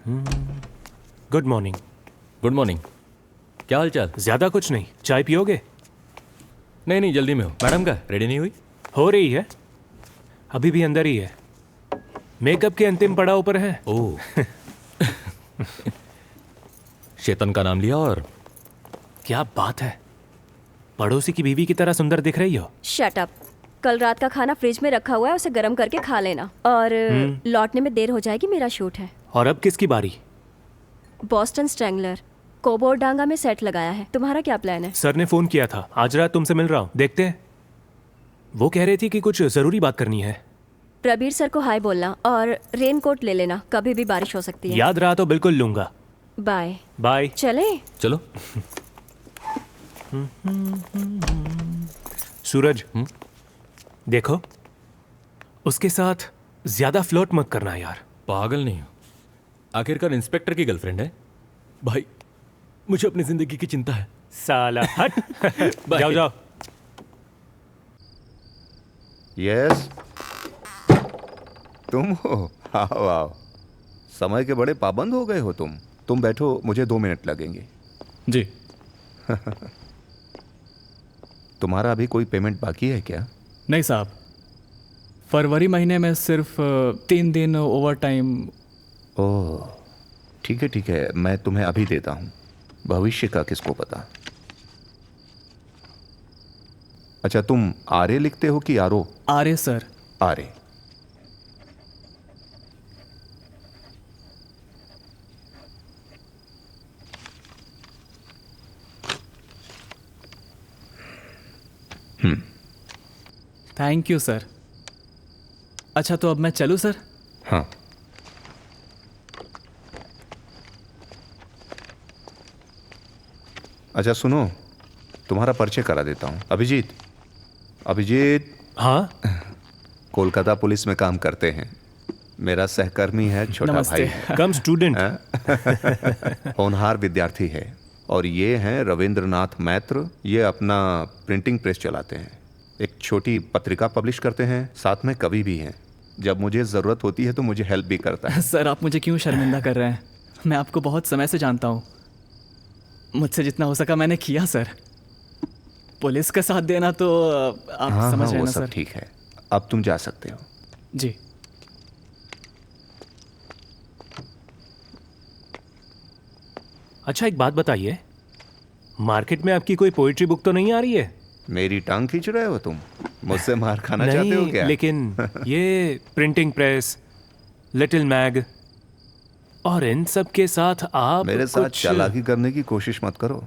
Good morning. Good morning. क्या हाल चाल? ज्यादा कुछ नहीं, चाय पियोगे? नहीं नहीं, जल्दी में हो। मैडम का रेडी नहीं हुई? हो रही है, अभी भी अंदर ही है, मेकअप के अंतिम पड़ाव पर है। ओह। शेतन का नाम लिया और क्या बात है, पड़ोसी की बीवी की तरह सुंदर दिख रही हो। Shut up. कल रात का खाना फ्रिज में रखा हुआ है, उसे गर्म करके खा लेना। और लौटने में देर हो जाएगी, मेरा शूट है। और अब किसकी बारी? बॉस्टन स्ट्रैंगलर कोबोरडांगा में सेट लगाया है। तुम्हारा क्या प्लान है? सर ने फोन किया था, आज रात तुमसे मिल रहा हूँ, देखते हैं। वो कह रही थी कि कुछ जरूरी बात करनी है। प्रबीर सर को हाय बोलना और रेन कोट ले लेना, कभी भी बारिश हो सकती है। याद रहा तो बिल्कुल लूंगा। Bye bye. चले। चलो। सूरज, देखो, उसके साथ ज्यादा फ्लर्ट मत करना यार। पागल नहीं हो, आखिरकार इंस्पेक्टर की गर्लफ्रेंड है। भाई, मुझे अपनी जिंदगी की चिंता है। साला हट। बाय। जाओ जाओ। यस, तुम हो? आओ आओ, समय के बड़े पाबंद हो गए हो तुम। तुम बैठो, मुझे 2 मिनट लगेंगे। जी। तुम्हारा अभी कोई पेमेंट बाकी है क्या? नहीं साहब, फरवरी महीने में सिर्फ 3 दिन ओवर टाइम। ओह ठीक है, मैं तुम्हें अभी देता हूँ, भविष्य का किसको पता। अच्छा, तुम आरे लिखते हो कि आरो? आरे सर। आरे। Thank you sir. अच्छा, तो अब मैं चलूँ सर? हाँ। अच्छा सुनो, तुम्हारा परिचय करा देता हूँ। अभिजीत। अभिजीत। हाँ, कोलकाता पुलिस में काम करते हैं, मेरा सहकर्मी है, छोटा नमस्ते। भाई है। कम स्टूडेंट। होनहार विद्यार्थी है। और ये हैं रविंद्रनाथ मैत्र, ये अपना प्रिंटिंग प्रेस चलाते हैं, एक छोटी पत्रिका पब्लिश करते हैं, साथ में कवि भी हैं। जब मुझे ज़रूरत होती है तो मुझे हेल्प भी करता है। सर, आप मुझे क्यों शर्मिंदा कर रहे हैं? मैं आपको बहुत समय से जानता हूँ, मुझसे जितना हो सका मैंने किया सर। पुलिस का साथ देना तो आप हाँ समझ हाँ, रहे वो ना सब सर। ठीक है, अब तुम जा सकते हो। जी। अच्छा, एक बात बताइए, मार्केट में आपकी कोई पोइट्री बुक तो नहीं आ रही है? मेरी टांग खींच रहे हो तुम? मुझसे मार खाना चाहते हो नहीं, क्या? लेकिन ये प्रिंटिंग प्रेस, लिटिल मैग और इन सब के साथ आप मेरे साथ कुछ चालाकी करने की कोशिश मत करो।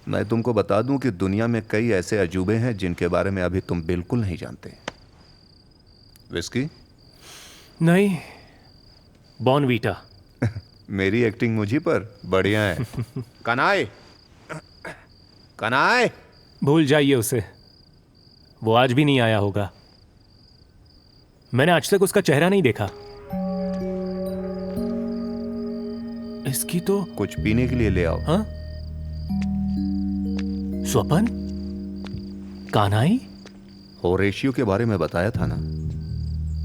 मैं तुमको बता दूं कि दुनिया में कई ऐसे अजूबे हैं जिनके बारे में अभी तुम बिल्कुल नहीं जानते। विस्की? नहीं, बॉर्नवीटा। मेरी एक्टिंग मुझी पर बढ़िया है। कनाए, कनाए। भूल जाइए उसे, वो आज भी नहीं आया होगा। मैंने आज तक उसका चेहरा नहीं देखा। इसकी तो कुछ पीने के लिए ले आओ। हाँ, स्वपन, कान्हाई। होरेशियो के बारे में बताया था ना,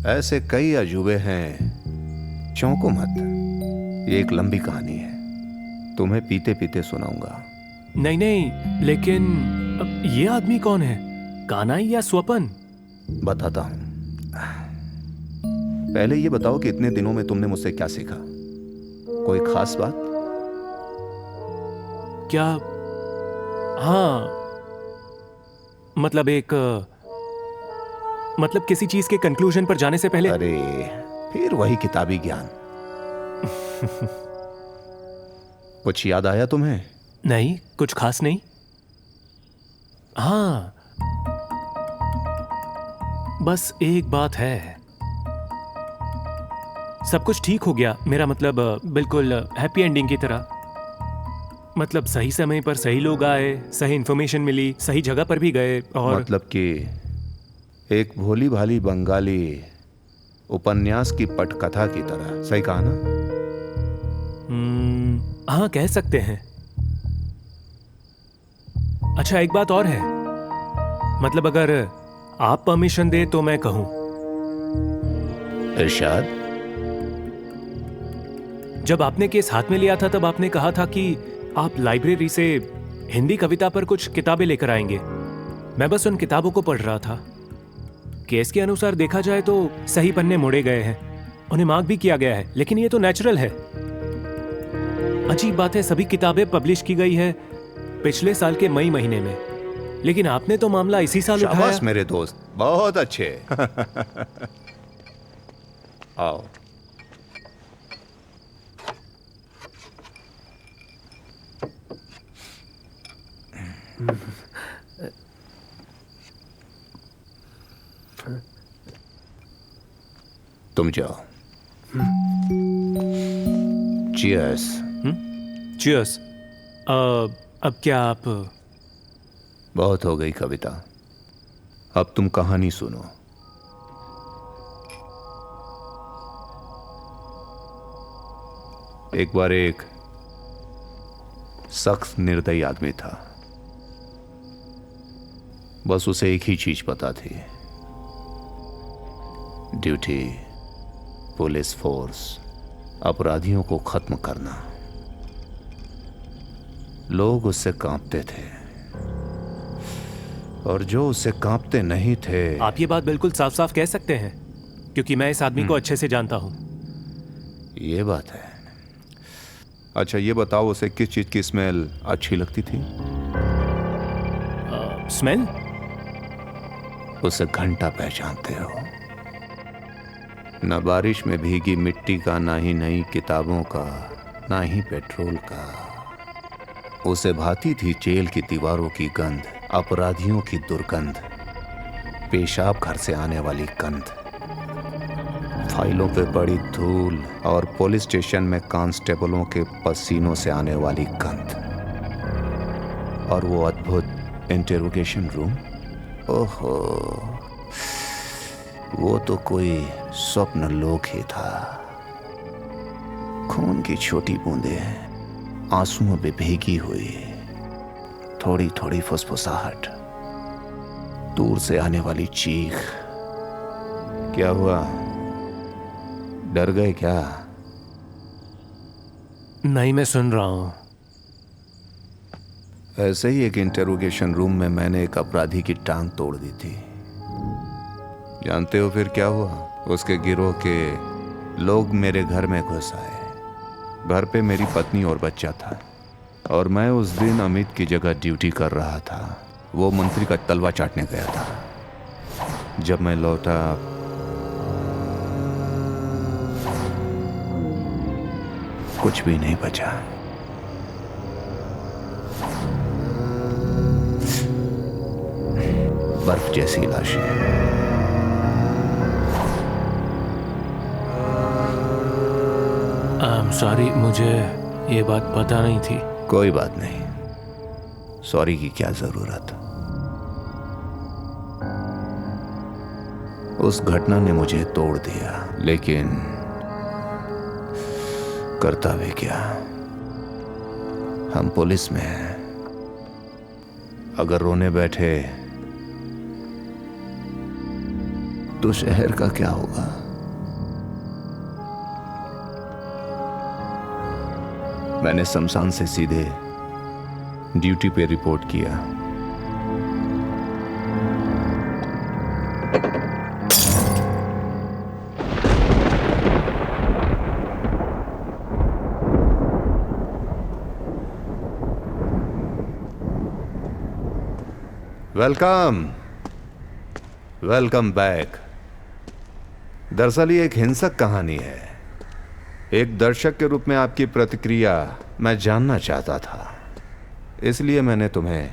ऐसे कई अजूबे हैं, चौंको मत। ये एक लंबी कहानी है, तुम्हें पीते पीते सुनाऊंगा। नहीं नहीं, लेकिन अब ये आदमी कौन है, कान्हाई या स्वपन? बताता हूं। पहले ये बताओ कि इतने दिनों में तुमने मुझसे क्या सीखा? कोई खास बात? क्या? हाँ, मतलब मतलब किसी चीज के कंक्लूजन पर जाने से पहले। अरे फिर वही किताबी ज्ञान। कुछ याद आया तुम्हें? नहीं, कुछ खास नहीं। हाँ, बस एक बात है, सब कुछ ठीक हो गया। मेरा मतलब बिल्कुल हैप्पी एंडिंग की तरह। मतलब सही समय पर सही लोग आए, सही इंफॉर्मेशन मिली, सही जगह पर भी गए। और मतलब कि एक भोली भाली बंगाली उपन्यास की पटकथा की तरह, सही कहा ना? हाँ, कह सकते हैं। अच्छा, एक बात और है, मतलब अगर आप परमिशन दे तो मैं कहूं। इरशाद। जब आपने केस हाथ में लिया था तब आपने कहा था कि आप लाइब्रेरी से हिंदी कविता पर कुछ किताबें लेकर आएंगे। मैं बस उन किताबों को पढ़ रहा था। केस के अनुसार देखा जाए तो सही पन्ने मोड़े गए हैं, उन्हें मार्क भी किया गया है, लेकिन ये तो नेचुरल है। अजीब बात है, सभी किताबें पब्लिश की गई है पिछले साल के मई महीने में, लेकिन आपने तो मामला इसी साल उठाया। शाबाश मेरे दोस्त, बहुत अच्छे। आओ। तुम जाओ। चीयर्स। चीयर्स। अब क्या आप? बहुत हो गई कविता, अब तुम कहानी सुनो। एक बार एक सख्त निर्दयी आदमी था। बस उसे एक ही चीज पता थी, ड्यूटी, पुलिस फोर्स, अपराधियों को खत्म करना। लोग उससे कांपते थे, और जो उससे कांपते नहीं थे। आप ये बात बिल्कुल साफ साफ कह सकते हैं, क्योंकि मैं इस आदमी को अच्छे से जानता हूं। ये बात है। अच्छा ये बताओ, उसे किस चीज की स्मेल अच्छी लगती थी? स्मेल? उसे घंटा पहचानते हो? न बारिश में भीगी मिट्टी का, ना ही नई किताबों का, ना ही पेट्रोल का। उसे भाती थी जेल की दीवारों की गंध, अपराधियों की दुर्गंध, पेशाब घर से आने वाली गंध, फाइलों पे पड़ी धूल और पुलिस स्टेशन में कांस्टेबलों के पसीनों से आने वाली गंध। और वो अद्भुत इंटेरोगेशन रूम, ओहो, वो तो कोई स्वप्न लोक ही था। खून की छोटी बूंदें आंसुओं में भीगी हुई, थोड़ी थोड़ी फुसफुसाहट, दूर से आने वाली चीख। क्या हुआ, डर गए क्या? नहीं, मैं सुन रहा हूं। ऐसे ही एक इंटेरोगेशन रूम में मैंने एक अपराधी की टांग तोड़ दी थी। जानते हो फिर क्या हुआ? उसके गिरोह के लोग मेरे घर में घुस आए। घर पे मेरी पत्नी और बच्चा था, और मैं उस दिन अमित की जगह ड्यूटी कर रहा था। वो मंत्री का तलवा चाटने गया था। जब मैं लौटा, कुछ भी नहीं बचा। बर्फ जैसी लाशें। सॉरी, मुझे ये बात पता नहीं थी। कोई बात नहीं, सॉरी की क्या जरूरत। उस घटना ने मुझे तोड़ दिया, लेकिन करता भी क्या। हम पुलिस में हैं। अगर रोने बैठे तो शहर का क्या होगा? मैंने शमशान से सीधे ड्यूटी पे रिपोर्ट किया। Welcome, welcome back. दरअसल ये एक हिंसक कहानी है। एक दर्शक के रूप में आपकी प्रतिक्रिया मैं जानना चाहता था, इसलिए मैंने तुम्हें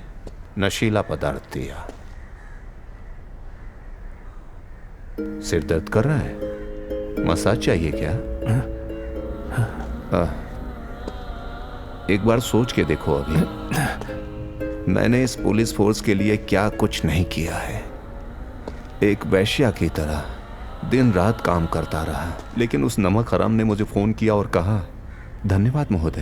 नशीला पदार्थ दिया। सिर दर्द कर रहा है? मसाज चाहिए क्या? एक बार सोच के देखो। अभी मैंने इस पुलिस फोर्स के लिए क्या कुछ नहीं किया है। एक वेश्या की तरह दिन रात काम करता रहा, लेकिन उस नमक हराम ने मुझे फोन किया और कहा, धन्यवाद महोदय,